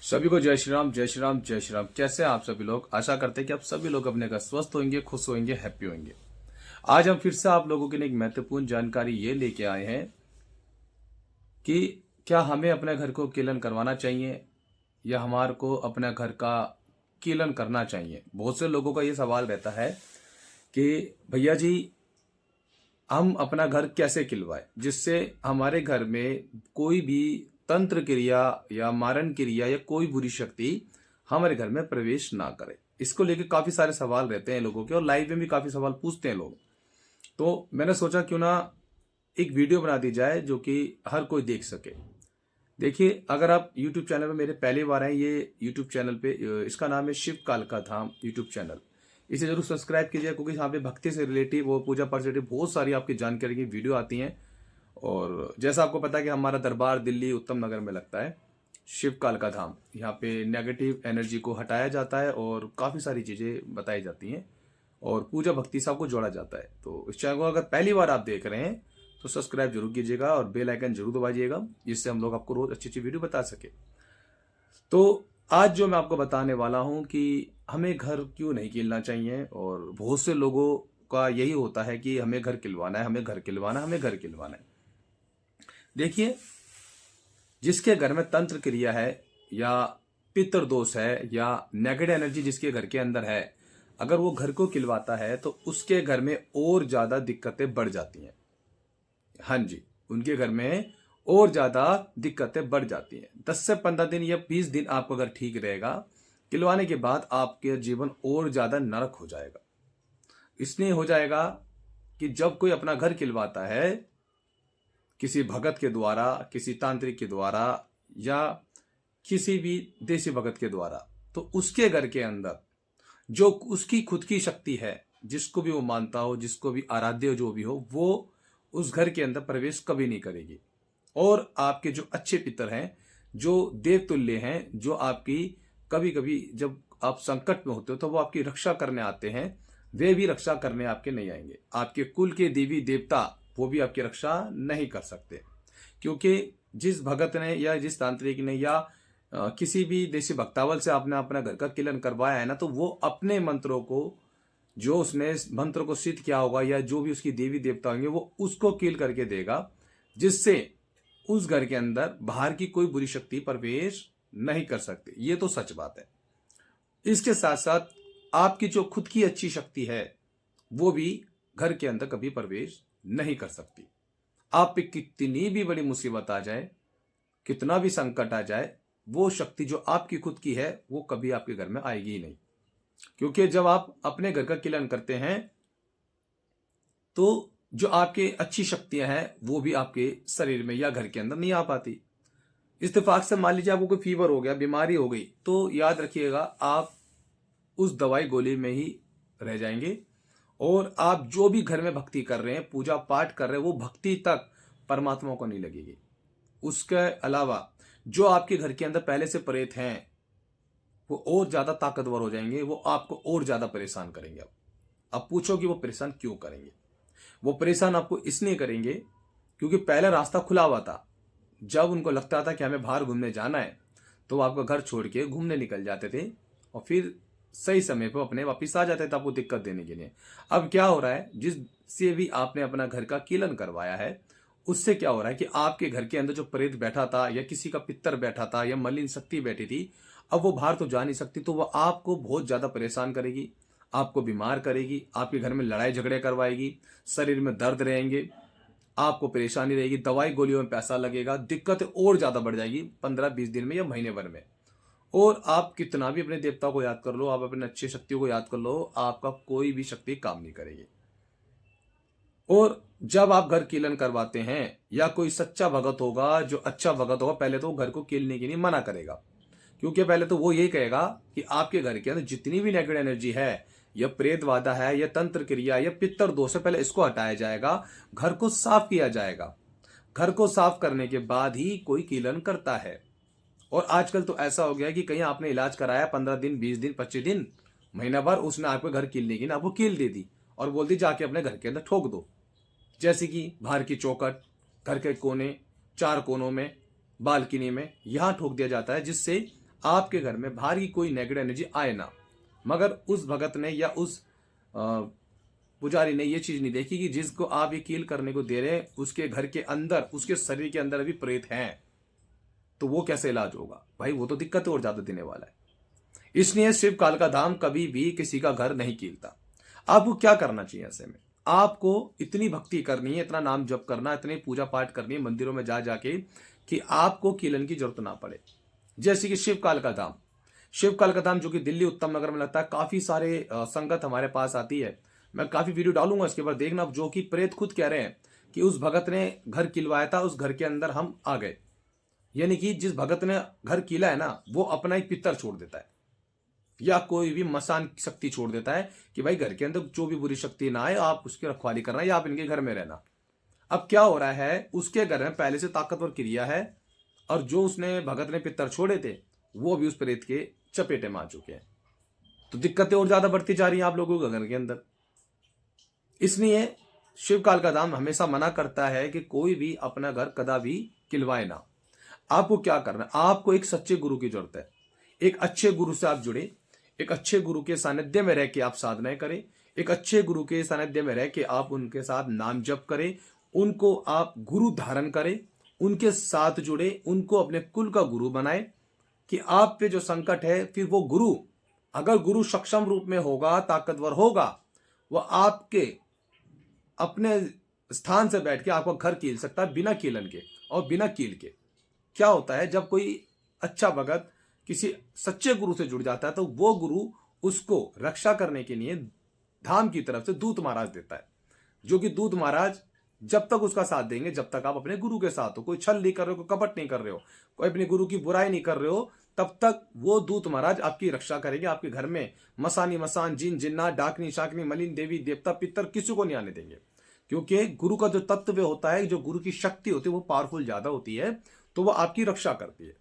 सभी को जय श्री राम जय श्री राम जय श्री राम। कैसे हैं आप सभी लोग? आशा करते हैं कि आप सभी लोग अपने घर स्वस्थ होंगे, खुश होंगे, हैप्पी होंगे। आज हम फिर से आप लोगों के लिए एक महत्वपूर्ण जानकारी ये लेके आए हैं कि क्या हमें अपने घर को कीलन करवाना चाहिए या हमारे को अपने घर का कीलन करना चाहिए। बहुत से लोगों का ये सवाल रहता है कि भैया जी, हम अपना घर कैसे खिलवाएं जिससे हमारे घर में कोई भी तंत्र क्रिया या मारण क्रिया या कोई बुरी शक्ति हमारे घर में प्रवेश ना करे। इसको लेके काफी सारे सवाल रहते हैं लोगों के, और लाइव में भी काफी सवाल पूछते हैं लोग। तो मैंने सोचा क्यों ना एक वीडियो बना दी जाए जो कि हर कोई देख सके। देखिए, अगर आप YouTube चैनल पे मेरे पहली बार हैं, ये YouTube चैनल पे इसका नाम है शिव कालका धाम YouTube चैनल। इसे जरूर सब्सक्राइब कीजिए क्योंकि यहाँ पे भक्ति से रिलेटिव और पूजा पाठ से रिलेटिव बहुत सारी आपकी जानकारी की वीडियो आती हैं। और जैसा आपको पता है कि हमारा दरबार दिल्ली उत्तम नगर में लगता है शिव कालका धाम। यहाँ पे नेगेटिव एनर्जी को हटाया जाता है और काफ़ी सारी चीज़ें बताई जाती हैं और पूजा भक्ति से आपको जोड़ा जाता है। तो इस चैनल को अगर पहली बार आप देख रहे हैं तो सब्सक्राइब जरूर कीजिएगा और बेल आइकन जरूर दबाइएगा, जिससे हम लोग आपको रोज अच्छी अच्छी वीडियो बता सके। तो आज जो मैं आपको बताने वाला हूं कि हमें घर क्यों नहीं खिलना चाहिए, और बहुत से लोगों का यही होता है कि हमें घर खिलवाना है, हमें घर खिलवाना है, हमें घर खिलवाना है। देखिए, जिसके घर में तंत्र क्रिया है या पितृ दोष है या नेगेटिव एनर्जी जिसके घर के अंदर है, अगर वो घर को खिलवाता है तो उसके घर में और ज्यादा दिक्कतें बढ़ जाती हैं। हाँ जी, उनके घर में और ज्यादा दिक्कतें बढ़ जाती हैं। 10 से 15 दिन या 20 दिन आपका घर ठीक रहेगा, खिलवाने के बाद आपके जीवन और ज्यादा नरक हो जाएगा। इसलिए हो जाएगा कि जब कोई अपना घर खिलवाता है किसी भगत के द्वारा, किसी तांत्रिक के द्वारा या किसी भी देसी भगत के द्वारा, तो उसके घर के अंदर जो उसकी खुद की शक्ति है, जिसको भी वो मानता हो, जिसको भी आराध्य जो भी हो, वो उस घर के अंदर प्रवेश कभी नहीं करेगी। और आपके जो अच्छे पितर हैं, जो देवतुल्य हैं, जो आपकी कभी कभी जब आप संकट में होते हो तो वो आपकी रक्षा करने आते हैं, वे भी रक्षा करने आपके नहीं आएंगे। आपके कुल के देवी देवता वो भी आपकी रक्षा नहीं कर सकते, क्योंकि जिस भगत ने या जिस तांत्रिक ने या किसी भी देसी भक्तावल से आपने अपना घर का किलन करवाया है ना, तो वो अपने मंत्रों को, जो उसने मंत्र को सिद्ध किया होगा या जो भी उसकी देवी देवता होंगे, वो उसको किल करके देगा, जिससे उस घर के अंदर बाहर की कोई बुरी शक्ति प्रवेश नहीं कर सकती। ये तो सच बात है। इसके साथ साथ आपकी जो खुद की अच्छी शक्ति है वो भी घर के अंदर कभी प्रवेश नहीं कर सकती। आप पे कितनी भी बड़ी मुसीबत आ जाए, कितना भी संकट आ जाए, वो शक्ति जो आपकी खुद की है वो कभी आपके घर में आएगी ही नहीं। क्योंकि जब आप अपने घर का किलन करते हैं तो जो आपके अच्छी शक्तियां हैं वो भी आपके शरीर में या घर के अंदर नहीं आ पाती। इत्तेफाक से मान लीजिए आपको कोई फीवर हो गया, बीमारी हो गई, तो याद रखिएगा आप उस दवाई गोली में ही रह जाएंगे, और आप जो भी घर में भक्ति कर रहे हैं, पूजा पाठ कर रहे हैं, वो भक्ति तक परमात्मा को नहीं लगेगी। उसके अलावा जो आपके घर के अंदर पहले से प्रेत हैं वो और ज्यादा ताकतवर हो जाएंगे, वो आपको और ज्यादा परेशान करेंगे। अब पूछो कि वो परेशान क्यों करेंगे? वो परेशान आपको इसलिए करेंगे क्योंकि पहले रास्ता खुला हुआ था। जब उनको लगता था कि हमें बाहर घूमने जाना है तो वो आपका घर छोड़ के घूमने निकल जाते थे और फिर सही समय पर अपने वापिस आ जाते थे आपको दिक्कत देने के लिए। अब क्या हो रहा है, जिससे भी आपने अपना घर का कीलन करवाया है उससे क्या हो रहा है कि आपके घर के अंदर जो प्रेत बैठा था या किसी का पितर बैठा था या मलिन शक्ति बैठी थी, अब वो बाहर तो जा नहीं सकती, तो वो आपको बहुत ज्यादा परेशान करेगी, आपको बीमार करेगी, आपके घर में लड़ाई झगड़े करवाएगी, शरीर में दर्द रहेंगे, आपको परेशानी रहेगी, दवाई गोलियों में पैसा लगेगा, दिक्कतें और ज्यादा बढ़ जाएगी 15-20 दिन में या महीने भर में। और आप कितना भी अपने देवता को याद कर लो, आप अपने अच्छी शक्तियों को याद कर लो, आपका कोई भी शक्ति काम नहीं करेगी। और जब आप घर कीलन करवाते हैं या कोई सच्चा भगत होगा, जो अच्छा भगत होगा, पहले तो घर को कीलने के लिए मना करेगा, क्योंकि पहले तो वो यही कहेगा कि आपके घर के अंदर जितनी भी नेगेटिव एनर्जी है, या प्रेत वादा है, या तंत्र क्रिया, या पितर दोष है, पहले इसको हटाया जाएगा, घर को साफ किया जाएगा। घर को साफ करने के बाद ही कोई कीलन करता है। और आजकल तो ऐसा हो गया कि कहीं आपने इलाज कराया 15 दिन, 20 दिन, 25 दिन, महीना भर, उसने आपको घर कीलने की ना आपको कील दे दी और बोल दी जाके अपने घर के अंदर ठोक दो। जैसे कि बाहर की चौखट, घर के कोने, 4 कोनों में, बालकनी में, यहां ठोक दिया जाता है, जिससे आपके घर में बाहर की कोई नेगेटिव एनर्जी आए ना। मगर उस भगत ने या उस पुजारी ने ये चीज नहीं देखी कि जिसको आप ये कील करने को दे रहे हैं उसके घर के अंदर, उसके शरीर के अंदर अभी प्रेत हैं, तो वो कैसे इलाज होगा भाई, वो तो दिक्कत और ज्यादा देने वाला है। इसलिए शिव काल का धाम कभी भी किसी का घर नहीं कीलता। आपको क्या करना चाहिए ऐसे में, आपको इतनी भक्ति करनी है, इतना नाम जप करना, इतनी पूजा पाठ करनी है मंदिरों में जा जाके कि आपको कीलन की जरूरत ना पड़े। जैसे कि शिव काल का धाम, शिव काल का धाम जो कि दिल्ली उत्तम नगर में लगता है, काफी सारे संगत हमारे पास आती है, मैं काफी वीडियो डालूंगा इसके ऊपर देखना, जो कि प्रेत खुद कह रहे हैं कि उस भगत ने घर किलवाया था, उस घर के अंदर हम आ गए। यानी कि जिस भगत ने घर कीला है ना, वो अपना एक पितर छोड़ देता है या कोई भी मसान शक्ति छोड़ देता है कि भाई घर के अंदर जो भी बुरी शक्ति ना आए, आप उसकी रखवाली करना या आप इनके घर में रहना। अब क्या हो रहा है, उसके घर में पहले से ताकतवर क्रिया है और जो उसने भगत ने पितर छोड़े थे वो भी उस प्रेत के चपेटे में आ चुके हैं, तो दिक्कतें और ज्यादा बढ़ती जा रही हैं आप लोगों के घर के अंदर। इसलिए शिव काल का धाम हमेशा मना करता है कि कोई भी अपना घर कदा भी किलवाए ना। आपको क्या करना है, आपको एक सच्चे गुरु की जरूरत है। एक अच्छे गुरु से आप जुड़े, एक अच्छे गुरु के सानिध्य में रह के आप साधनाएं करें, एक अच्छे गुरु के सानिध्य में रह के आप उनके साथ नाम जप करें, उनको आप गुरु धारण करें, उनके साथ जुड़े, उनको अपने कुल का गुरु बनाए कि आप पे जो संकट है, फिर वो गुरु, अगर गुरु सक्षम रूप में होगा, ताकतवर होगा, वह आपके अपने स्थान से बैठ के आपका घर कील सकता है बिना कीलन के और बिना कील के। क्या होता है, जब कोई अच्छा भगत किसी सच्चे गुरु से जुड़ जाता है तो वो गुरु उसको रक्षा करने के लिए धाम की तरफ से दूत महाराज देता है, जो कि दूत महाराज जब तक उसका साथ देंगे जब तक आप अपने गुरु के साथ हो, कोई छल नहीं कर रहे हो, कोई कपट नहीं कर रहे हो, कोई अपने गुरु की बुराई नहीं कर रहे हो, तब तक वो दूत महाराज आपकी रक्षा करेंगे। आपके घर में मसानी मसान, जिन जिन्नात, डाकनी शाकनी, मलिन देवी देवता पितर किसी को नहीं आने देंगे, क्योंकि गुरु का जो तत्व होता है, जो गुरु की शक्ति होती है वो पावरफुल ज्यादा होती है, तो वो आपकी रक्षा करती है।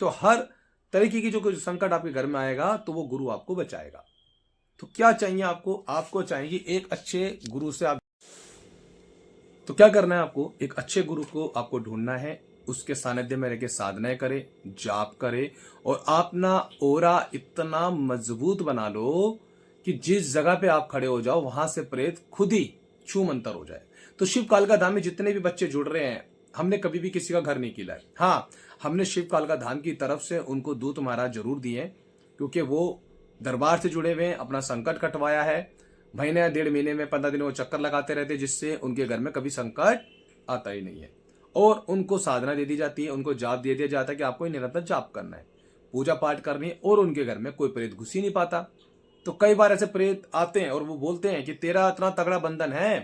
तो हर तरीके की जो कोई संकट आपके घर में आएगा तो वो गुरु आपको बचाएगा। तो क्या चाहिए आपको, आपको चाहिए एक अच्छे गुरु से आप, तो क्या करना है आपको, एक अच्छे गुरु को आपको ढूंढना है, उसके सानिध्य में रह के साधनाएं करे, जाप करे और अपना ओरा इतना मजबूत बना लो कि जिस जगह पे आप खड़े हो जाओ वहां से प्रेत खुद ही छू मंतर हो जाए। तो शिव काल का धाम में जितने भी बच्चे जुड़ रहे हैं, हमने कभी भी किसी का घर नहीं किला है। हाँ, हमने शिव काल का धाम की तरफ से उनको दूत महाराज जरूर दिए, क्योंकि वो दरबार से जुड़े हुए हैं, अपना संकट कटवाया है, महीने 1.5 महीने में 15 दिन वो चक्कर लगाते रहते, जिससे उनके घर में कभी संकट आता ही नहीं है। और उनको साधना दे दी जाती है, उनको जाप दे दिया जाता है कि आपको निरंतर जाप करना है, पूजा पाठ करनी है, और उनके घर में कोई प्रेत घुस ही नहीं पाता। तो कई बार ऐसे प्रेत आते हैं और वो बोलते हैं कि तेरा इतना तगड़ा बंधन है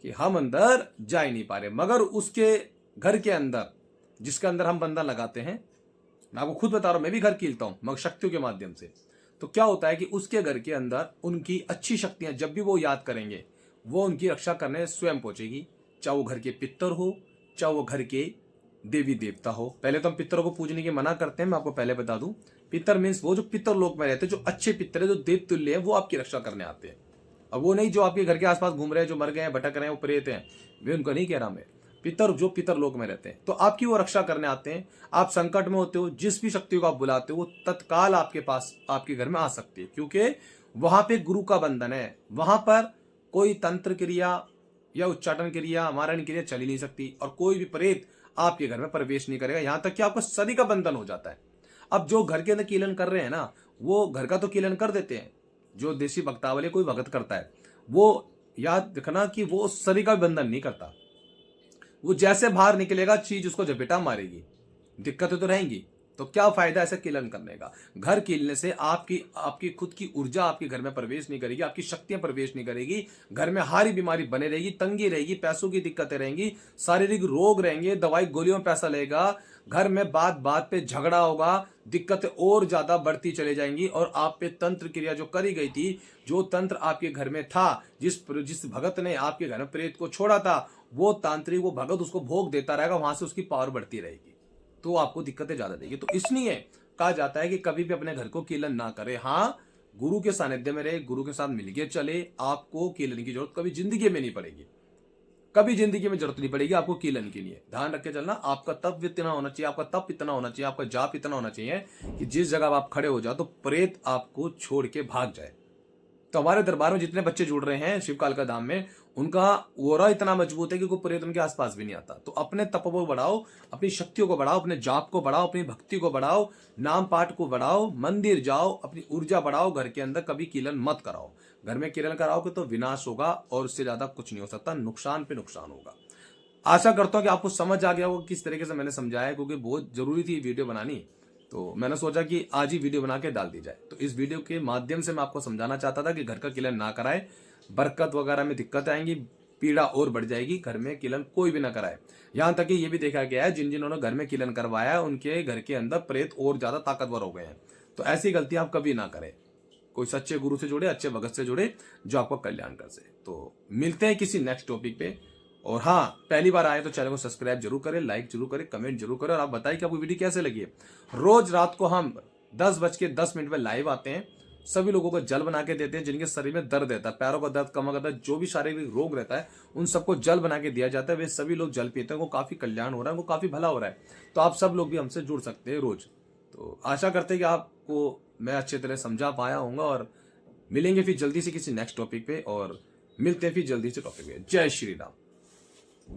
कि हम अंदर जा ही नहीं पा रहे, मगर उसके घर के अंदर जिसके अंदर हम बंधन लगाते हैं, मैं आपको खुद बता रहा हूं, मैं भी घर कीलता हूं मगर शक्तियों के माध्यम से। तो क्या होता है कि उसके घर के अंदर उनकी अच्छी शक्तियां जब भी वो याद करेंगे, वो उनकी रक्षा करने स्वयं पहुंचेगी, चाहे वो घर के पितर हो, चाहे वो घर के देवी देवता हो। पहले तो हम पितरों को पूजने की मना करते हैं, मैं आपको पहले बता दूं, पितर मीन्स वो जो पितर लोक में रहते हैं, जो अच्छे पितर है, जो देव तुल्य है, वो आपकी रक्षा करने आते हैं। अब वो नहीं जो आपके घर के आसपास घूम रहे हैं, जो मर गए हैं, भटक रहे हैं, वो प्रेत हैं, वे उनको नहीं कह रहा मैं, पितर जो पितर लोक में रहते हैं, तो आपकी वो रक्षा करने आते हैं। आप संकट में होते हो, जिस भी शक्ति को आप बुलाते हो वो तत्काल आपके पास, आपके घर में आ सकती है, क्योंकि वहां पे गुरु का बंधन है। वहां पर कोई तंत्र क्रिया या उच्चाटन क्रिया, मारण क्रिया चल ही नहीं सकती, और कोई भी प्रेत आपके घर में प्रवेश नहीं करेगा, यहां तक कि आपका सदी का बंधन हो जाता है। अब जो घर के अंदर कीलन कर रहे हैं ना, वो घर का तो कीलन कर देते हैं, जो देसी भक्तावली कोई भगत करता है, वो याद रखना कि वो सदी का बंधन नहीं करता। वो जैसे बाहर निकलेगा चीज उसको झपेटा मारेगी, दिक्कतें तो रहेंगी। तो क्या फायदा ऐसा कीलन करने का। घर कीलने से आपकी आपकी खुद की ऊर्जा आपके घर में प्रवेश नहीं करेगी, आपकी शक्तियां प्रवेश नहीं करेगी, घर में हारी बीमारी बने रहेगी, तंगी रहेगी, पैसों की दिक्कतें रहेंगी, शारीरिक रोग रहेंगे, दवाई गोलियों में पैसा लगेगा, घर में बात बात पे झगड़ा होगा, दिक्कतें और ज्यादा बढ़ती चले जाएंगी। और आप पे तंत्र क्रिया जो करी गई थी, जो तंत्र आपके घर में था, जिस भगत ने आपके घर में प्रेत को छोड़ा था, वो तांत्रिक, वो भगत उसको भोग देता रहेगा, वहां से उसकी पावर बढ़ती रहेगी, तो आपको दिक्कतें ज्यादा देगी। तो इसलिए कहा जाता है कि कभी भी अपने घर को कीलन ना करे। हाँ, गुरु के सानिध्य में रहे, गुरु के साथ मिलके चले, आपको कीलन की जरूरत कभी जिंदगी में नहीं पड़ेगी। कभी जिंदगी में जरूरत नहीं पड़ेगी आपको कीलन के लिए। ध्यान रख के चलना, आपका तप इतना होना चाहिए, आपका तप इतना होना चाहिए, आपका जाप इतना होना चाहिए कि जिस जगह आप खड़े हो जाओ तो प्रेत आपको छोड़ के भाग जाए। तो हमारे दरबार में जितने बच्चे जुड़ रहे हैं शिव कालिका धाम में, उनका ओरा इतना मजबूत है कि कोई प्रेत उनके आसपास भी नहीं आता। तो अपने तप को बढ़ाओ, अपनी शक्तियों को बढ़ाओ, अपने जाप को बढ़ाओ, अपनी भक्ति को बढ़ाओ, नाम पाठ को बढ़ाओ, मंदिर जाओ, अपनी ऊर्जा बढ़ाओ। घर के अंदर कभी कीलन मत कराओ। घर में कीलन कराओगे तो विनाश होगा और उससे ज्यादा कुछ नहीं हो सकता, नुकसान पे नुकसान होगा। आशा करता हूं कि आपको समझ आ गया होगा किस तरीके से मैंने समझाया, क्योंकि बहुत जरूरी थी वीडियो बनानी। तो मैंने सोचा कि आज ही वीडियो बना के डाल दी जाए। तो इस वीडियो के माध्यम से मैं आपको समझाना चाहता था कि घर का किलन ना कराए, बरकत वगैरह में दिक्कत आएंगी, पीड़ा और बढ़ जाएगी। घर में किलन कोई भी ना कराए। यहां तक कि ये भी देखा गया है जिन्होंने घर में किलन करवाया उनके घर के अंदर प्रेत और ज्यादा ताकतवर हो गए हैं। तो ऐसी गलती आप कभी ना करें। कोई सच्चे गुरु से जुड़े, अच्छे भगत से जुड़े जो आपको कल्याण कर सके। तो मिलते हैं किसी नेक्स्ट टॉपिक पे। और हाँ, पहली बार आए तो चैनल को सब्सक्राइब जरूर करें, लाइक जरूर करें, कमेंट जरूर करें और आप बताइए कि आपको वीडियो कैसे लगी है। रोज रात को हम 10:10 में लाइव आते हैं। सभी लोगों को जल बना के देते हैं जिनके शरीर में दर्द रहता है, पैरों का दर्द, कमर का दर्द, जो भी शारीरिक रोग रहता है उन सबको जल बना के दिया जाता है। वे सभी लोग जल पीते हैं, वो काफी कल्याण हो रहा है, वो काफी भला हो रहा है। तो आप सब लोग भी हमसे जुड़ सकते हैं रोज। तो आशा करते हैं कि आपको मैं अच्छी तरह समझा पाया हूंगा और मिलेंगे फिर जल्दी से किसी नेक्स्ट टॉपिक पे और मिलते हैं फिर जल्दी से टॉपिक पे। जय श्री राम।